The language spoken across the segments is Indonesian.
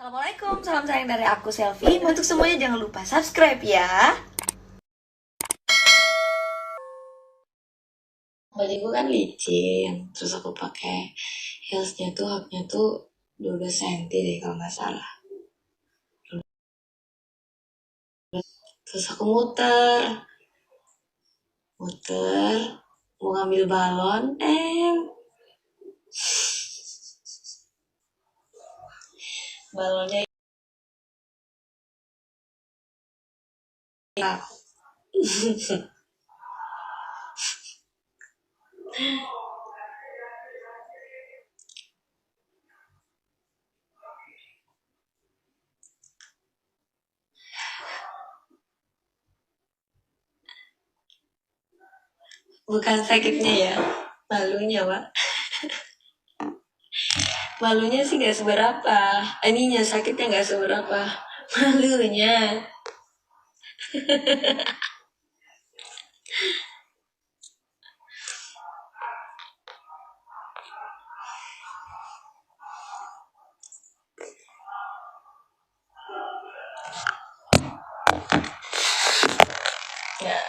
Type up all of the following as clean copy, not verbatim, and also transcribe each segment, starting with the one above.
Assalamualaikum, salam sayang dari aku Selfi. Untuk semuanya jangan lupa subscribe ya. Bajuku kan licin, terus aku pakai heelsnya tuh haknya tuh 12 cm deh kalau nggak salah. Terus aku muter, mau ngambil balon, balonnya hilang. Bukan sakitnya ya, malunya Pak. Malunya sih gak seberapa, ininya sakitnya gak seberapa, malunya. Ya,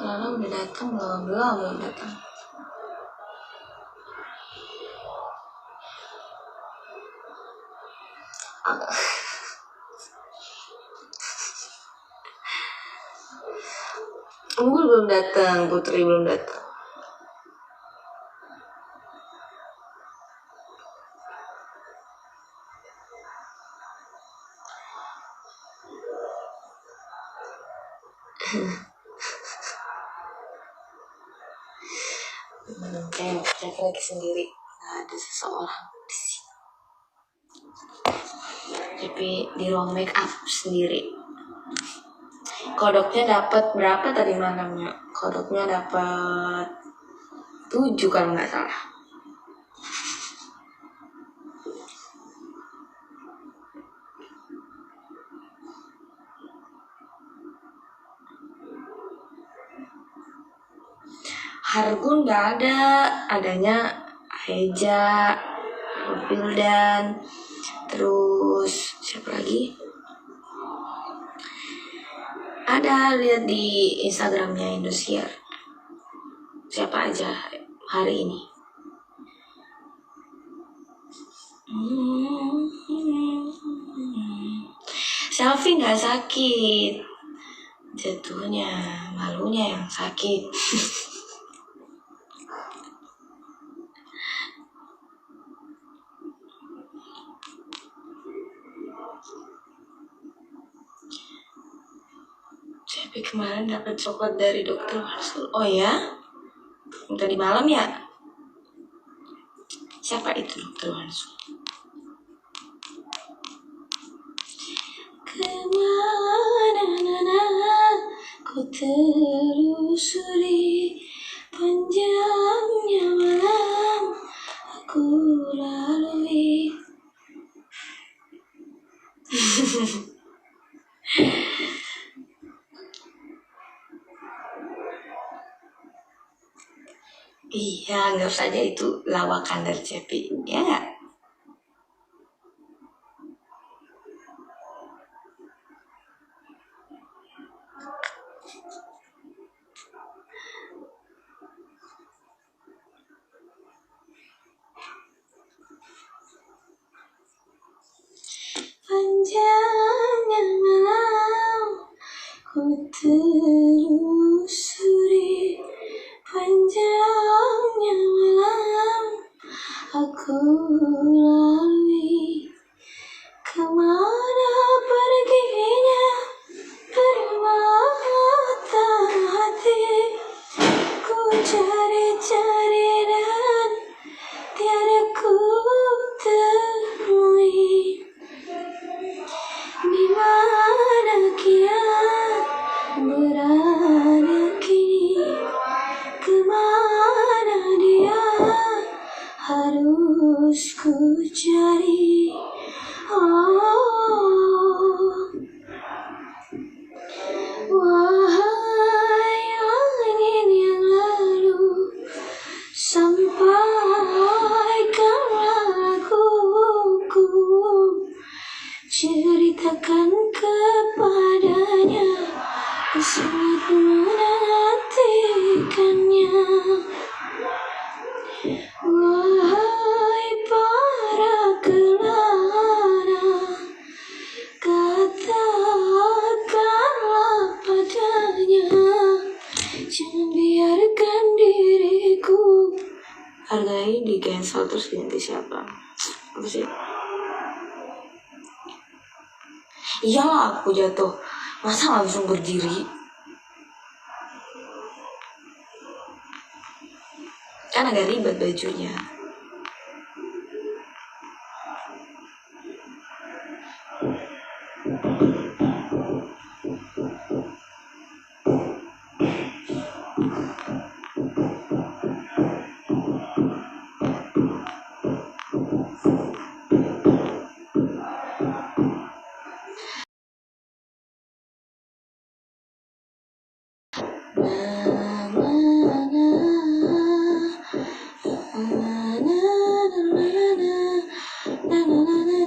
Lala udah datang belum datang. Unggul belum datang, Putri belum datang. Cek lagi sendiri, nggak ada seseorang di sini. Tapi di ruang make up sendiri. Kodoknya dapat berapa tadi malamnya? Kodoknya dapat 7 kalau nggak salah. Hargun nggak ada, adanya Heja, Wildan, terus siapa lagi? Ada, lihat di Instagramnya Indosiar. Siapa aja hari ini? Selfie nggak sakit, jatuhnya malunya yang sakit. Tapi kemarin dapat coklat dari dokter Marsul. Oh ya? Tadi malam ya? Siapa itu dokter Marsul? Kemana ku telusuri, panjangnya malam aku lalui. Iya, anggap saja itu lawakan dari Cepi, ya nggak? Panjangnya malam ku telusuri, panjangnya malam aku lalui. Kemana perginya permata ceritakan kepadanya, sangat menantikannya. Wahai para kelana, katakanlah padanya, jangan biarkan diriku. Harga ini di cancel terus ganti siapa? Apa sih? Iyalah aku jatuh, masa langsung berdiri? Kan agak ribet bajunya.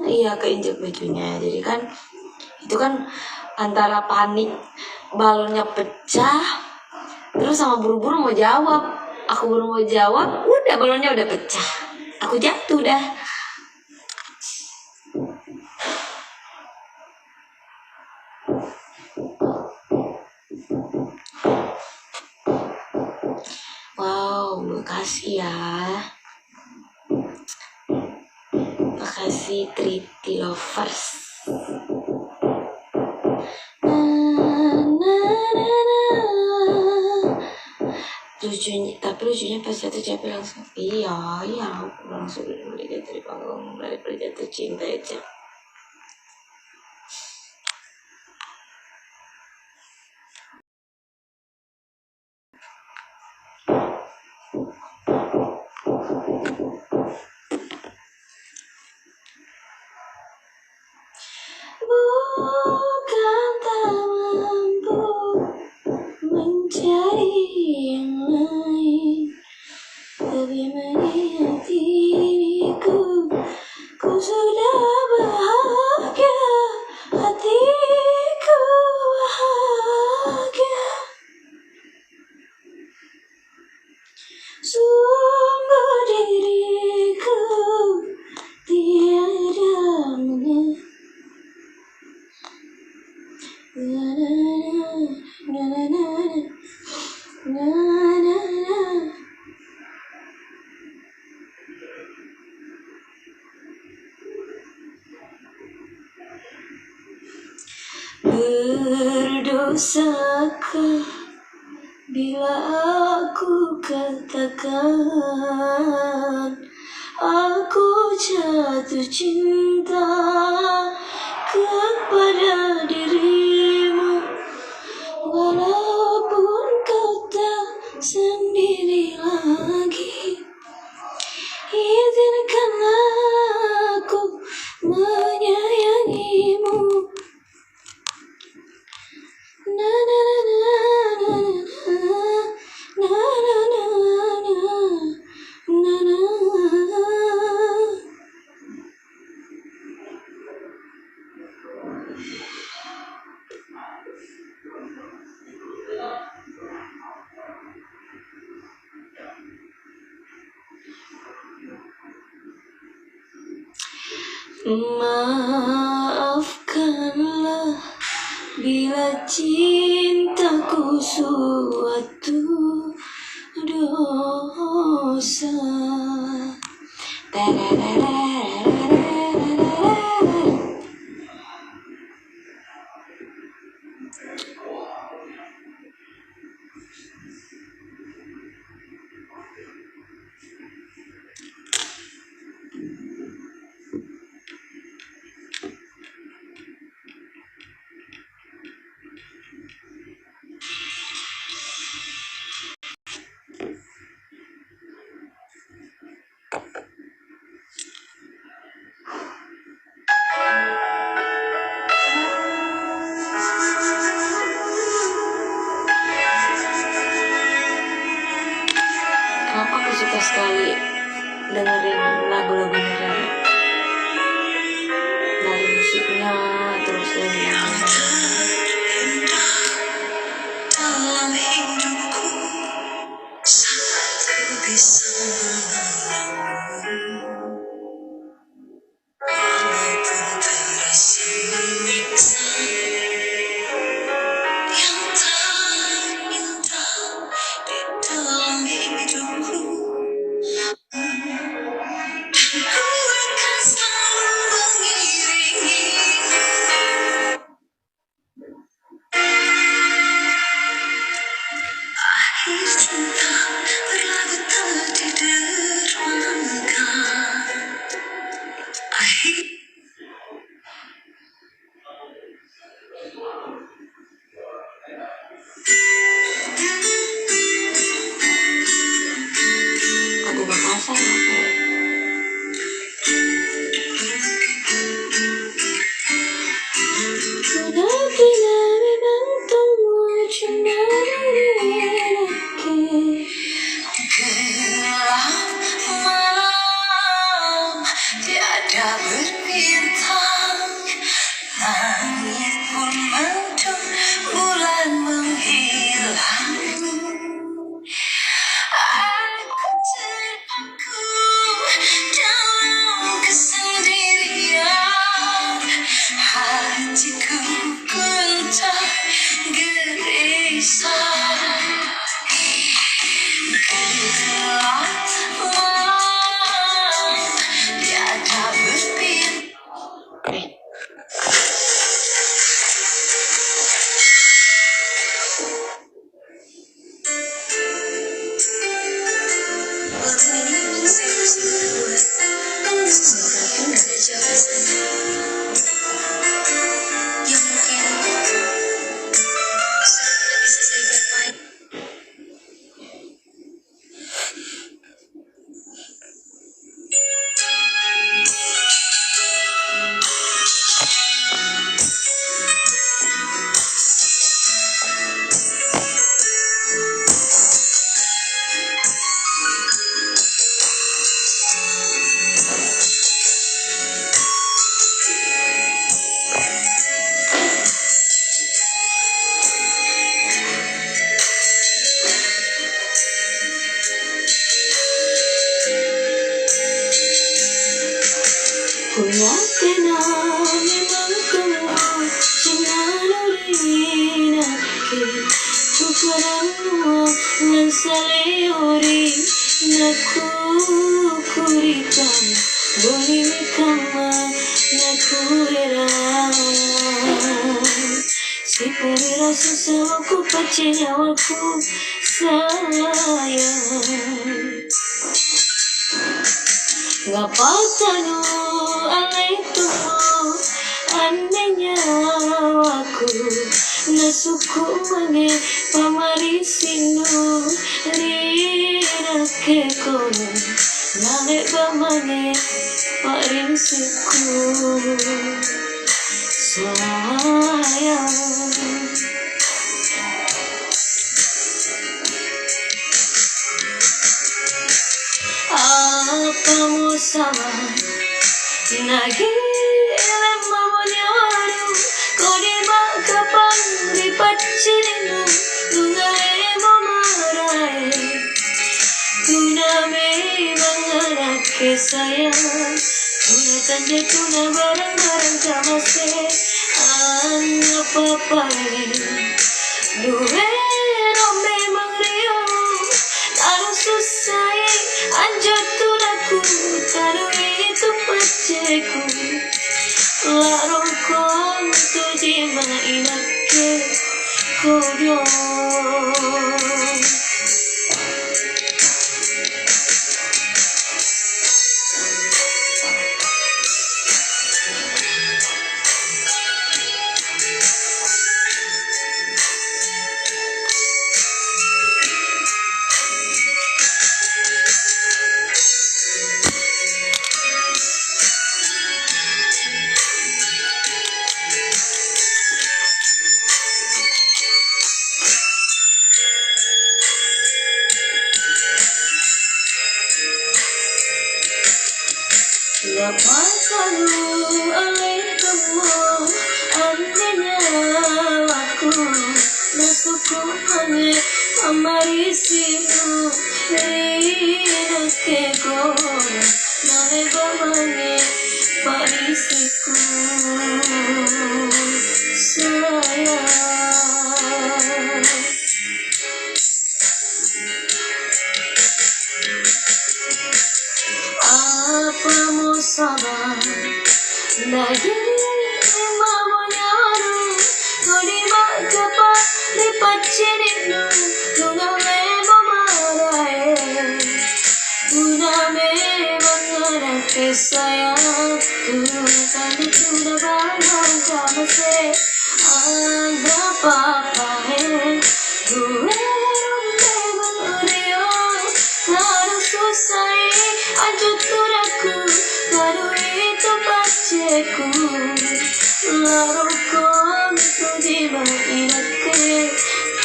Iya, keinjek bajunya. Jadi kan itu kan antara panik balonnya pecah terus sama buru-buru mau jawab. Aku baru mau jawab, udah balonnya udah pecah. Aku jatuh dah. Wow, makasih ya. Makasih Triti Lovers. Lucunya pas jatuh capek langsung iya aku langsung beli dari panggung dari jatuh cinta aja. Bukan tak mampu mencari yang lain, tapi melihat diriku, ku sudah bahagia, hatiku bahagia. Sungguh diriku tiada menang. Berdosakah bila aku katakan aku jatuh cinta kepada dirimu, walaupun kau tak sendiri lagi. Izinkanlah aku menyayangimu. Na na na na na na na na na na. Maafkanlah bila cintaku suatu dosa. Langit pun mendung, bulan menghilang. Aku terpaku dalam kesendirian. Hatiku gonta gelisah. Gelap malam tiada berpihak. Lagu ini saya bersama buat semoga nggak ada jauh sana yang mungkin sudah tidak bisa saya gapai. Punya kenal memang kamu sinanurina ke tukaranmu mensaleori naku kurita boleh kama naku era seperti rasa samaku pace nyawaku sayang. Ngapatanu alaitumu anehnya aku nasuku mange pamarisinu rina kekono nale bamane parinsiku sayang. Apa mau sama nagile mamonyaru kodima kapan dipacirinu tungale mamarae tuna memang sayang tuna tanja tuna barang-barang kamase apa-apa duero memang rio taruh susah anjatuh aku taruh itu paceku larong kong tu di mainake kodio. Lepaskanmu alaikamu anehnya aku nasuku hanya amarisimu rina kekona naleba mange parisiku sayang. Apa mau sabar lagi mamonyaru kodima kapan dipacirinu tuna memang marae tuna memang anake sayang tuna tuna barang kamase apa-apa duero memang rio taruh susah anjatuh aku taruh itu paceku larong kong tu di mainake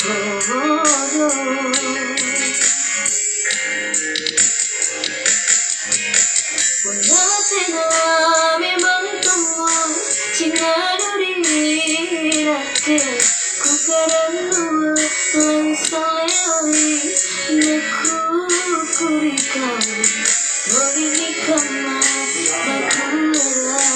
kodo. Punya tena memang kamu cinta duri ku kedua lansaleli neku kurikan begini kama bakulah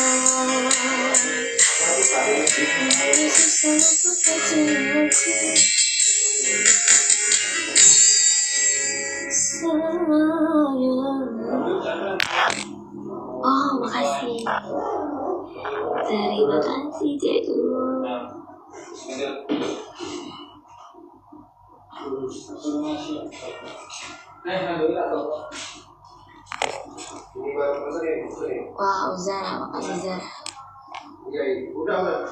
oh makasih, terima kasih Jadul. Wow, Zara, makasih Zara. Ada apa ya?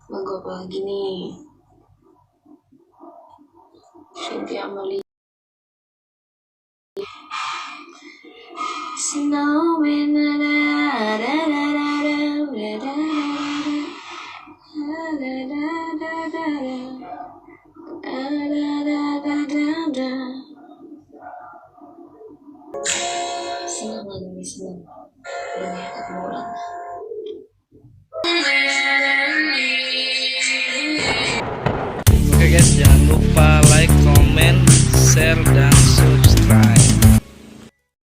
Lagu apa lagi nih? Selfi Amali. Snowman, senang lagi nih, senang. Banyak ketemu orang. Oke guys, jangan lupa like, comment, share, dan